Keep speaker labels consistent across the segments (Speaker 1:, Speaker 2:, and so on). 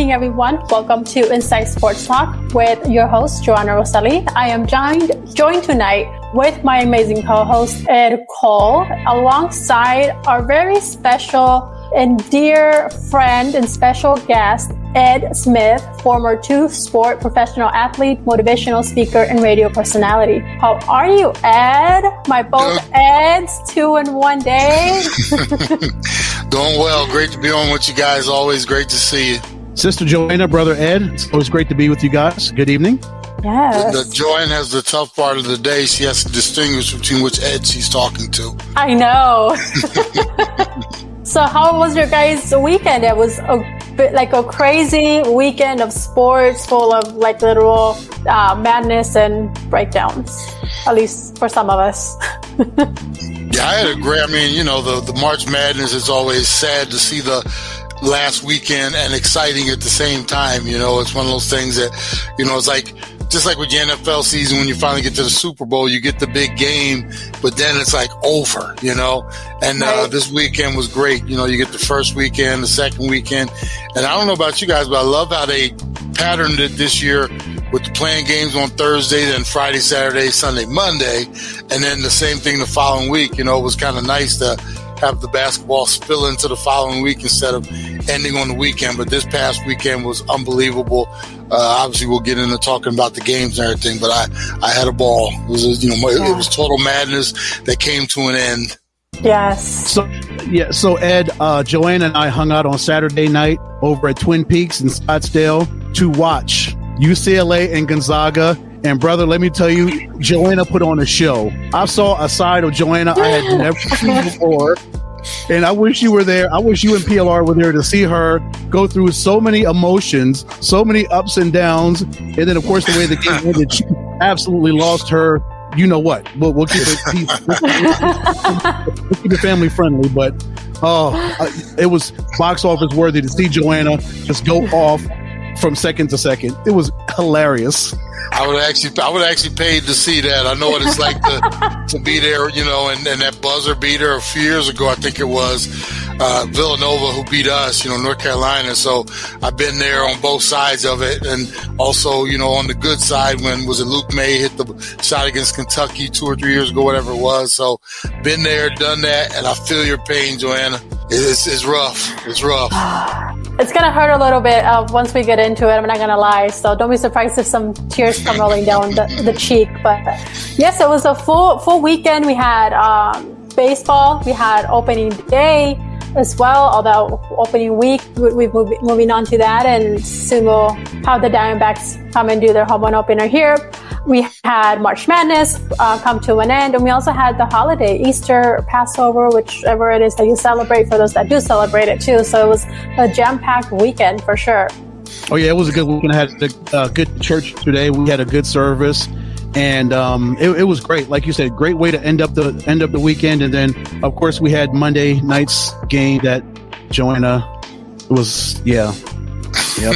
Speaker 1: evening, everyone. Welcome to Inside Sports Talk with your host, Johanna-Rosalye. I am joined tonight with my amazing co-host, Ed Cole, alongside our very special and dear friend and special guest, Ed Smith, former two-sport professional athlete, motivational speaker, and radio personality. How are you, Ed? My both Eds, 2 in 1 day.
Speaker 2: Doing well. Great to be on with you guys. Always great to see you.
Speaker 3: Sister Joanna, Brother Ed, it's always great to be with you guys. Good evening.
Speaker 1: Yes.
Speaker 2: Joanne has the tough part of the day. She has to distinguish between which Ed she's talking to.
Speaker 1: I know. So how was your guys' weekend? It was a bit like a crazy weekend of sports full of like literal madness and breakdowns, at least for some of us.
Speaker 2: Yeah, I had a great, the March Madness is always sad to see the last weekend and exciting at the same time. It's one of those things that, it's like, just like with the NFL season, when you finally get to the Super Bowl, you get the big game, but then it's like over, and this weekend was great. You get the first weekend, the second weekend, and I don't know about you guys, but I love how they patterned it this year with the playing games on Thursday, then Friday, Saturday, Sunday, Monday, and then the same thing the following week. It was kind of nice to have the basketball spill into the following week instead of ending on the weekend. But this past weekend was unbelievable. Obviously, we'll get into talking about the games and everything, but I had a ball. It was, it was total madness that came to an end.
Speaker 1: Yes.
Speaker 3: So Ed, Joanna and I hung out on Saturday night over at Twin Peaks in Scottsdale to watch UCLA and Gonzaga. And brother, let me tell you, Joanna put on a show. I saw a side of Joanna I had never seen before. And I wish you were there. I wish you and PLR were there to see her go through so many emotions, so many ups and downs. And then, of course, the way the game ended, she absolutely lost her. You know what? We'll keep it we'll keep it family friendly. But it was box office worthy to see Joanna just go off from second to second. It was hilarious.
Speaker 2: I would actually paid to see that. I know what it's like to be there, and that buzzer beater a few years ago, I think it was Villanova who beat us, North Carolina. So I've been there on both sides of it. And also, on the good side when Luke May hit the shot against Kentucky 2 or 3 years ago, whatever it was. So been there, done that. And I feel your pain, Joanna. It's rough. It's rough.
Speaker 1: It's going to hurt a little bit once we get into it. I'm not going to lie. So don't be surprised if some tears come rolling down the cheek. But yes, it was a full weekend. We had baseball. We had opening day as well. Although opening week, we're moving on to that. And soon we'll have the Diamondbacks come and do their home run opener here. We had March Madness come to an end, and we also had the holiday, Easter, Passover, whichever it is that you celebrate, for those that do celebrate it too. So it was a jam-packed weekend for sure.
Speaker 3: Oh yeah, it was a good weekend. I had a good church today. We had a good service, and it was great. Like you said, great way to end up the weekend. And then of course we had Monday night's game that Joanna was Yep.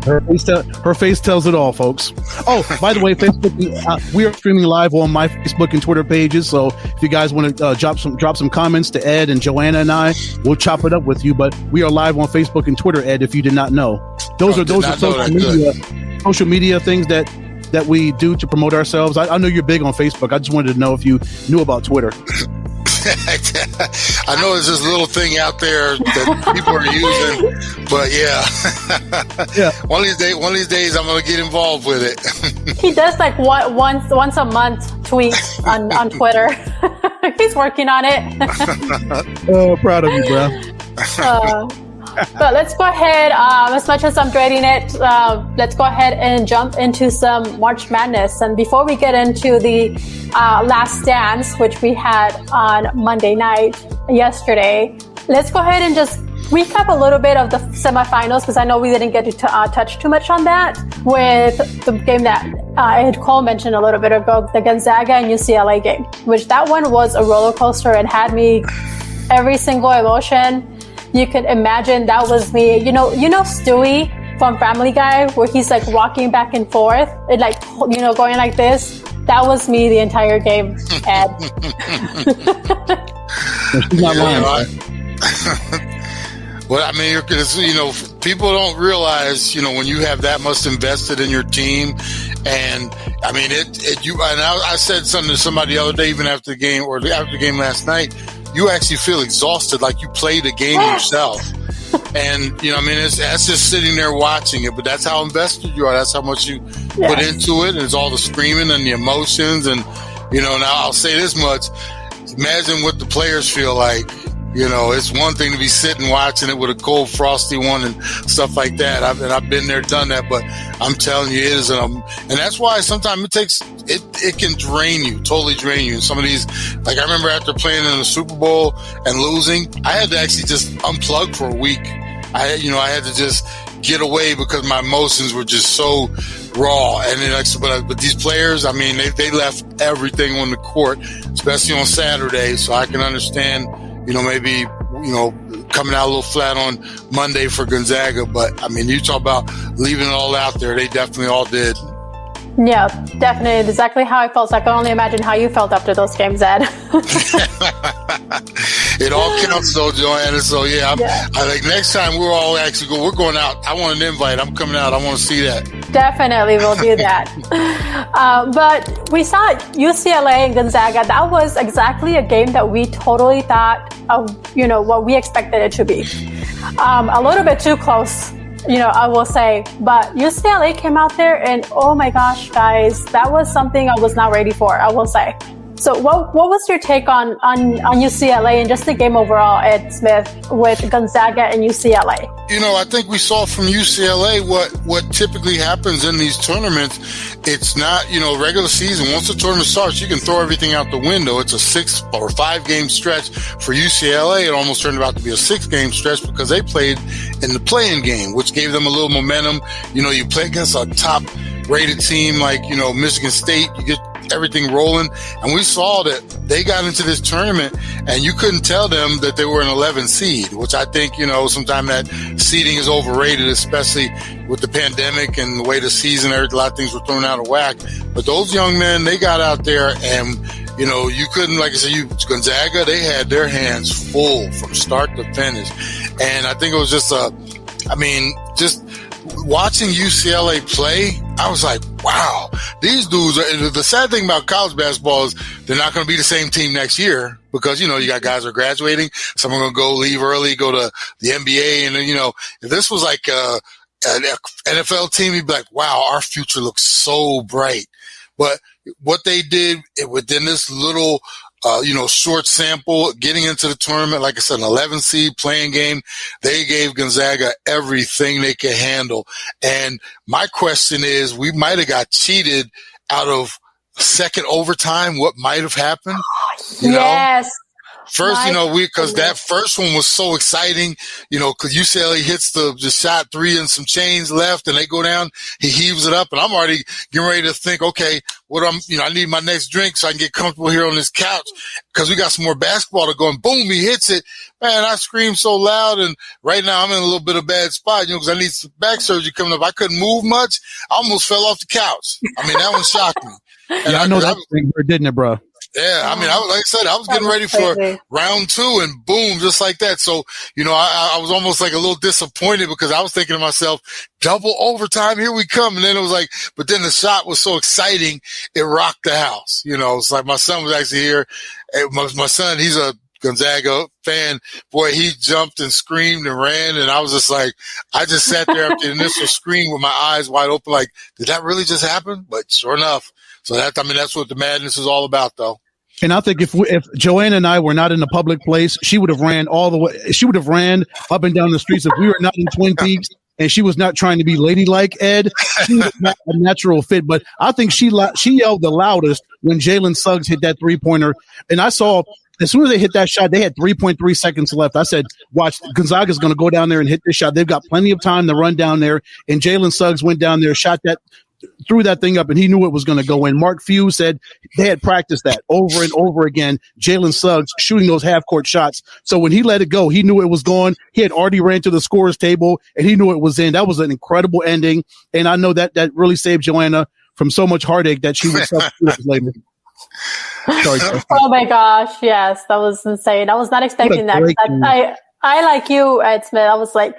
Speaker 3: Her face tells it all, folks. Oh, by the way, Facebook, we are streaming live on my Facebook and Twitter pages. So if you guys want to drop some comments to Ed and Joanna and I, we'll chop it up with you. But we are live on Facebook and Twitter, Ed, if you did not know. Those are social media things that we do to promote ourselves. I know you're big on Facebook. I just wanted to know if you knew about Twitter.
Speaker 2: I know there's this little thing out there that people are using, but yeah. One of these days I'm going to get involved with it.
Speaker 1: He does like once a month tweets on Twitter. He's working on it.
Speaker 3: Oh, proud of you, bro.
Speaker 1: But let's go ahead, as much as I'm dreading it, let's go ahead and jump into some March Madness. And before we get into the Last Dance, which we had on Monday night yesterday, let's go ahead and just recap a little bit of the semifinals, because I know we didn't get to touch too much on that, with the game that Ed Cole mentioned a little bit ago, the Gonzaga and UCLA game, which that one was a roller coaster and had me every single emotion you could imagine. That was me. You know Stewie from Family Guy, where he's like walking back and forth and like, going like this. That was me the entire game, Ed.
Speaker 3: She's not lying.
Speaker 2: Well, I mean, people don't realize, when you have that much invested in your team, and I mean, I said something to somebody the other day, even after the game or after the game last night, you actually feel exhausted, like you played a game yourself. And, that's just sitting there watching it, but that's how invested you are. That's how much you put into it. And it's all the screaming and the emotions. And, now I'll say this much. Imagine what the players feel like. It's one thing to be sitting watching it with a cold, frosty one and stuff like that. I've been there, done that, but I'm telling you, it is, and that's why sometimes it can drain you, totally drain you. And some of these, like I remember after playing in the Super Bowl and losing, I had to actually just unplug for a week. I had to just get away because my emotions were just so raw. And then, but these players, I mean, they left everything on the court, especially on Saturday. So I can understand, maybe, coming out a little flat on Monday for Gonzaga. But, I mean, you talk about leaving it all out there. They definitely all did.
Speaker 1: Yeah, definitely. Exactly how I felt. So I can only imagine how you felt after those games, Ed.
Speaker 2: It all counts, though, Johanna. So, I think next time we're going out. I want an invite. I'm coming out. I want to see that.
Speaker 1: Definitely, we'll do that. But we saw UCLA and Gonzaga. That was exactly a game that we totally thought of, what we expected it to be. A little bit too close, I will say. But UCLA came out there and, oh my gosh, guys, that was something I was not ready for, I will say. So what was your take on UCLA and just the game overall, Ed Smith, with Gonzaga and UCLA?
Speaker 2: I think we saw from UCLA what typically happens in these tournaments. It's not, regular season. Once the tournament starts, you can throw everything out the window. It's a 6 or 5 game stretch. For UCLA, it almost turned out to be a 6 game stretch because they played in the play-in game, which gave them a little momentum. You play against a top rated team like, Michigan State, you get everything rolling. And we saw that they got into this tournament and you couldn't tell them that they were an 11 seed, which I think, sometimes that seeding is overrated, especially with the pandemic and the way the season, a lot of things were thrown out of whack. But those young men, they got out there and, you couldn't, like I said, Gonzaga, they had their hands full from start to finish. And I think it was just watching UCLA play, I was like, wow, these dudes are, the sad thing about college basketball is they're not going to be the same team next year because, you got guys who are graduating. Some are going to leave early, go to the NBA. And, if this was like an NFL team, you'd be like, wow, our future looks so bright. But what they did within this little, short sample, getting into the tournament, like I said, an 11 seed playing game, they gave Gonzaga everything they could handle. And my question is, we might have got cheated out of second overtime. What might have happened?
Speaker 1: Yes.
Speaker 2: First, because that first one was so exciting, because UCLA hits the shot 3 and some chains left and they go down, he heaves it up and I'm already getting ready to think, okay, I need my next drink so I can get comfortable here on this couch because we got some more basketball to go and boom, he hits it. Man, I screamed so loud and right now I'm in a little bit of a bad spot, because I need some back surgery coming up. I couldn't move much. I almost fell off the couch. I mean, that one shocked me.
Speaker 3: And I know that thing hurt, didn't it, bro?
Speaker 2: Yeah, I mean, like I said, I was getting ready for round 2 and boom, just like that. So, I was almost like a little disappointed because I was thinking to myself, double overtime, here we come. And then it was like, but then the shot was so exciting, it rocked the house. It's like my son was actually here. My son, he's a Gonzaga fan. Boy, he jumped and screamed and ran. And I was just like, I just sat there after the initial scream with my eyes wide open, like, did that really just happen? But sure enough. So that's what the madness is all about, though.
Speaker 3: And I think if Joanna and I were not in a public place, she would have ran all the way. She would have ran up and down the streets. If we were not in Twin Peaks and she was not trying to be ladylike, Ed, she was not a natural fit. But I think she yelled the loudest when Jalen Suggs hit that 3-pointer. And I saw as soon as they hit that shot, they had 3.3 seconds left. I said, watch, Gonzaga's going to go down there and hit this shot. They've got plenty of time to run down there. And Jalen Suggs went down there, threw that thing up, and he knew it was going to go in. Mark Few said they had practiced that over and over again. Jalen Suggs shooting those half-court shots. So when he let it go, he knew it was gone. He had already ran to the scorer's table, and he knew it was in. That was an incredible ending, and I know that really saved Joanna from so much heartache that she would suffer later. Sorry.
Speaker 1: Oh my gosh, yes, that was insane. I was not expecting that. I, like you, Ed Smith, I was like,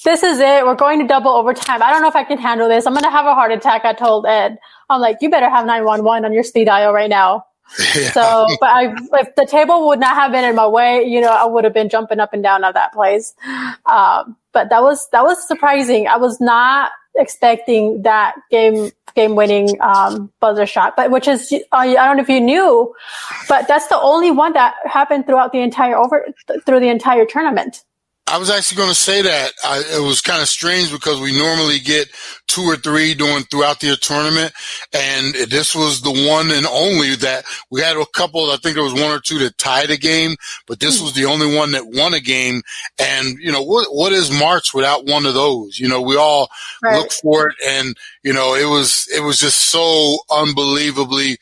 Speaker 1: this is it. We're going to double overtime. I don't know if I can handle this. I'm going to have a heart attack. I told Ed. I'm like, you better have 911 on your speed dial right now. Yeah. So, but if the table would not have been in my way, I would have been jumping up and down of that place. But that was surprising. I was not expecting that game winning buzzer shot, but which is, I don't know if you knew, but that's the only one that happened throughout the entire tournament.
Speaker 2: I was actually going to say that. It was kind of strange because we normally get 2 or 3 throughout the tournament, and this was the one and only that we had a couple. I think there was 1 or 2 that tied a game, but this was the only one that won a game. And what is March without one of those? We all look for it, and it was just so unbelievably,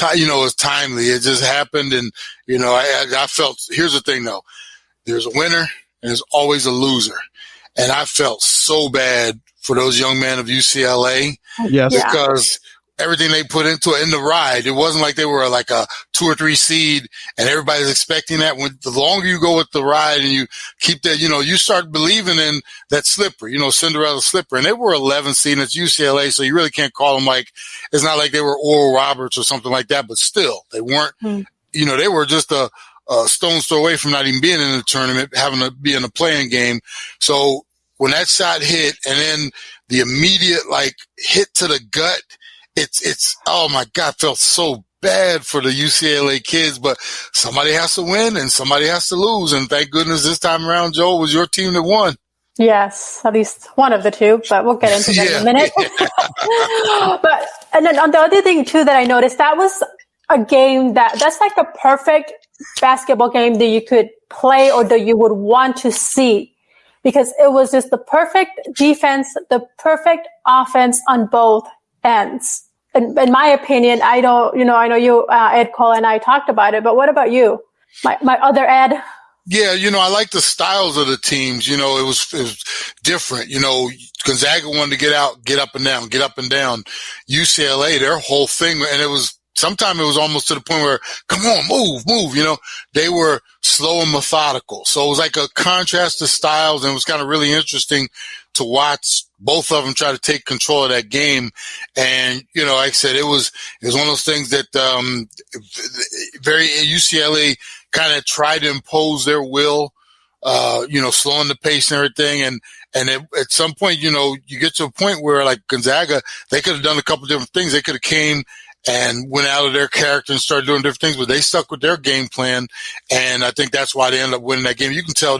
Speaker 2: it was timely. It just happened, and I felt. Here's the thing, though: there's a winner. And there's always a loser. And I felt so bad for those young men of UCLA.
Speaker 3: Yes.
Speaker 2: Because everything they put into it in the ride, it wasn't like they were like a 2 or 3 seed and everybody's expecting that. When the longer you go with the ride and you keep that, you start believing in that slipper, Cinderella slipper. And they were 11 seed and it's UCLA, so you really can't call them it's not like they were Oral Roberts or something like that, but still, they weren't, they were just a stone's throw away from not even being in the tournament, having to be in a playing game. So when that shot hit and then the immediate hit to the gut, it's oh my God, felt so bad for the UCLA kids, but somebody has to win and somebody has to lose. And thank goodness this time around, Joe, it was your team that won.
Speaker 1: Yes, at least one of the two, but we'll get into that in a minute. And then on the other thing too that I noticed, that was a game that's like the perfect basketball game that you could play or that you would want to see, because it was just the perfect defense, the perfect offense on both ends. In my opinion, I know you, Ed Cole and I talked about it, but what about you? My other Ed?
Speaker 2: Yeah, I like the styles of the teams. It was different. Gonzaga wanted to get out, get up and down, get up and down. UCLA, their whole thing, and sometimes it was almost to the point where, come on, move. They were slow and methodical. So it was like a contrast to styles, and it was kind of really interesting to watch both of them try to take control of that game. And, like I said, it was one of those things that very UCLA kind of tried to impose their will, slowing the pace and everything. And at some point, you get to a point where like Gonzaga, they could have done a couple different things. They could have came and went out of their character and started doing different things, but they stuck with their game plan. And I think that's why they ended up winning that game. You can tell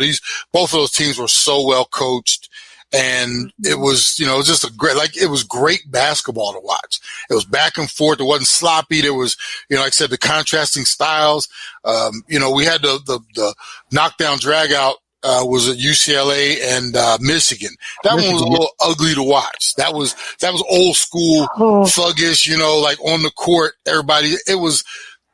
Speaker 2: both of those teams were so well coached. And it was, it was just it was great basketball to watch. It was back and forth. It wasn't sloppy. There was, like I said, the contrasting styles. We had the knockdown drag out. Was at UCLA and Michigan. That one was a little ugly to watch. That was old school, thuggish, on the court. Everybody, it was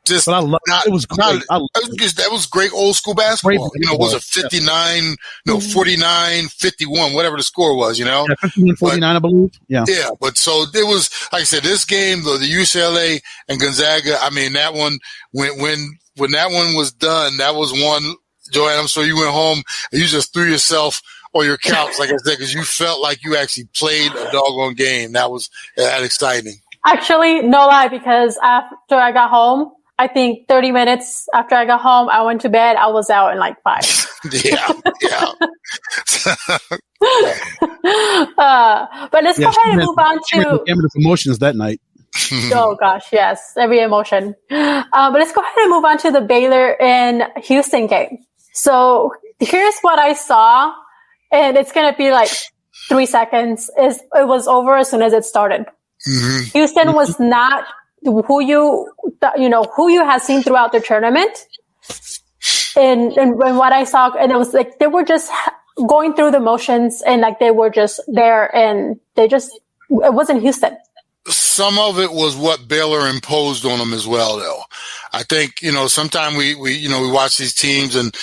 Speaker 2: just. But I love it. Was great. That was great old school basketball. Was it 59? No, 49, 51, whatever the score was. Yeah,
Speaker 3: 51-49, I believe. Yeah.
Speaker 2: Yeah, but so it was like I said, this game, the UCLA and Gonzaga. I mean, that one when that one was done, that was one. Joanne, I'm sure you went home and you just threw yourself on your couch, like I said, because you felt like you actually played a doggone game. That was that exciting. Actually,
Speaker 1: no lie, because after I got home, I think 30 minutes after I got home, I went to bed. I was out in like 5.
Speaker 2: Yeah.
Speaker 1: But let's go ahead and move on to
Speaker 3: emotions that night.
Speaker 1: Oh gosh, yes, every emotion. But let's go ahead and move on to the Baylor and Houston game. So here's what I saw, and it's going to be like 3 seconds. It was over as soon as it started. Mm-hmm. Houston was not who you had seen throughout the tournament. And what I saw, and it was like they were just going through the motions, and like they were just there, and it wasn't Houston.
Speaker 2: Some of it was what Baylor imposed on them as well, though. I think, sometimes we watch these teams, and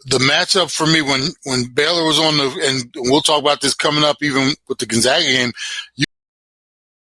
Speaker 2: the matchup for me when Baylor was and we'll talk about this coming up even with the Gonzaga game, you